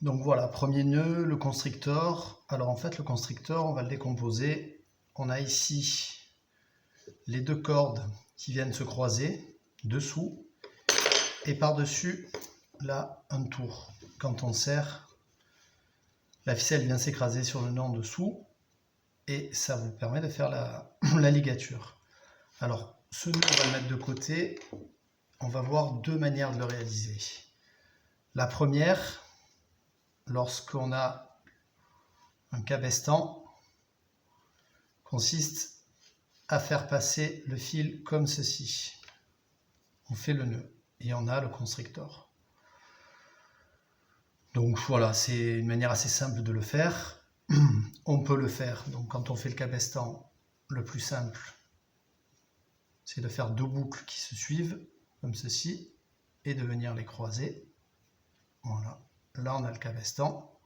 Donc voilà, premier nœud, le constrictor. Alors en fait, le constrictor, on va le décomposer. On a ici les deux cordes qui viennent se croiser dessous et par-dessus, là, un tour. Quand on serre, la ficelle vient s'écraser sur le nœud en dessous et ça vous permet de faire la ligature. Alors, ce nœud, on va le mettre de côté. On va voir deux manières de le réaliser. La première, lorsqu'on a un cabestan, consiste à faire passer le fil comme ceci. On fait le nœud et on a le constrictor. Donc voilà, c'est une manière assez simple de le faire. On peut le faire, donc quand on fait le cabestan, le plus simple, c'est de faire deux boucles qui se suivent, comme ceci, et de venir les croiser. Voilà, là on a le cabestan.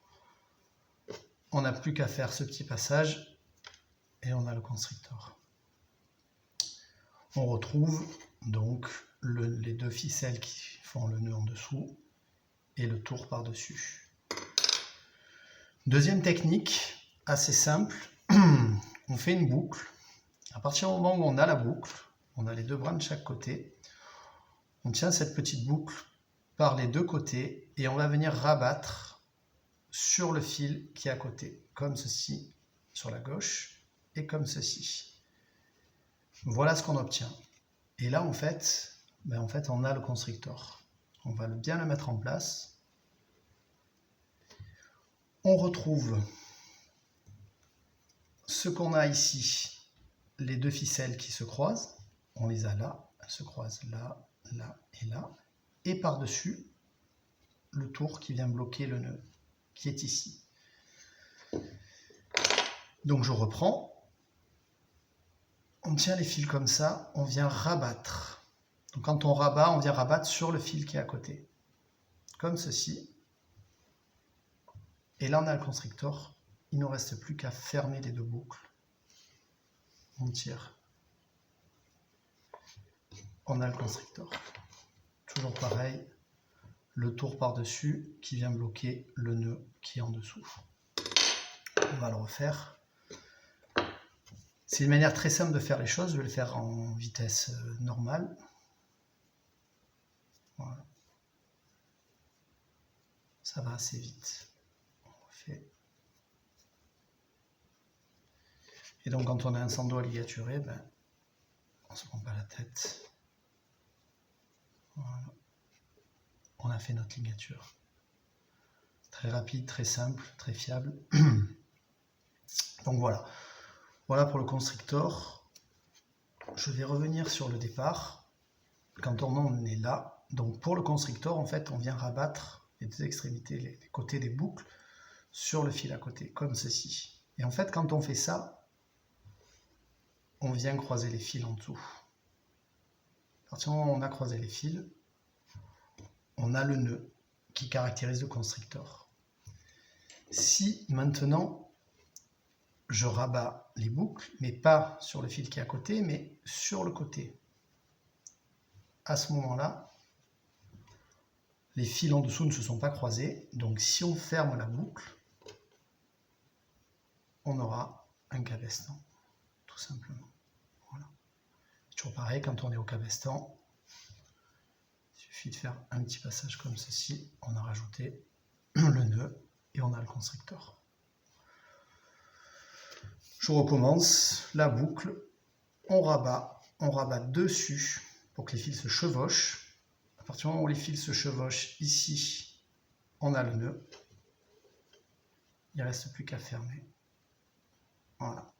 On n'a plus qu'à faire ce petit passage, et on a le constrictor. On retrouve donc les deux ficelles qui font le nœud en dessous, et le tour par-dessus. Deuxième technique, assez simple, on fait une boucle. À partir du moment où on a la boucle, on a les deux brins de chaque côté, on tient cette petite boucle par les deux côtés et on va venir rabattre sur le fil qui est à côté, comme ceci, sur la gauche, et comme ceci. Voilà ce qu'on obtient. Et là, en fait, on a le constrictor. On va bien le mettre en place. On retrouve ce qu'on a ici, les deux ficelles qui se croisent. On les a là, elles se croisent là, là et là. Et par-dessus, le tour qui vient bloquer le nœud, qui est ici. Donc je reprends. On tient les fils comme ça, on vient rabattre. Donc quand on rabat, on vient rabattre sur le fil qui est à côté. Comme ceci. Et là, on a le constrictor. Il ne nous reste plus qu'à fermer les deux boucles. On tire. On a le constrictor. Toujours pareil, le tour par-dessus qui vient bloquer le nœud qui est en dessous. On va le refaire. C'est une manière très simple de faire les choses. Je vais le faire en vitesse normale. Voilà. Ça va assez vite. On refait. Et donc quand on a un sando à ligaturer, on ne se prend pas la tête. Voilà. On a fait notre ligature. Très rapide, très simple, très fiable. Donc voilà. Voilà pour le constrictor. Je vais revenir sur le départ. Quand on en est là, donc pour le constrictor, en fait, on vient rabattre les deux extrémités, les côtés des boucles sur le fil à côté, comme ceci. Et en fait, quand on fait ça, on vient croiser les fils en dessous. À partir du moment où on a croisé les fils, on a le nœud qui caractérise le constrictor. Si maintenant je rabats les boucles, mais pas sur le fil qui est à côté, mais sur le côté, à ce moment-là, les fils en dessous ne se sont pas croisés, donc si on ferme la boucle, on aura un cabestan, tout simplement. Voilà. C'est toujours pareil, quand on est au cabestan, il suffit de faire un petit passage comme ceci, on a rajouté le nœud et on a le constrictor. Je recommence la boucle, on rabat dessus pour que les fils se chevauchent. À partir du moment où les fils se chevauchent, ici, on a le nœud. Il ne reste plus qu'à fermer. Voilà.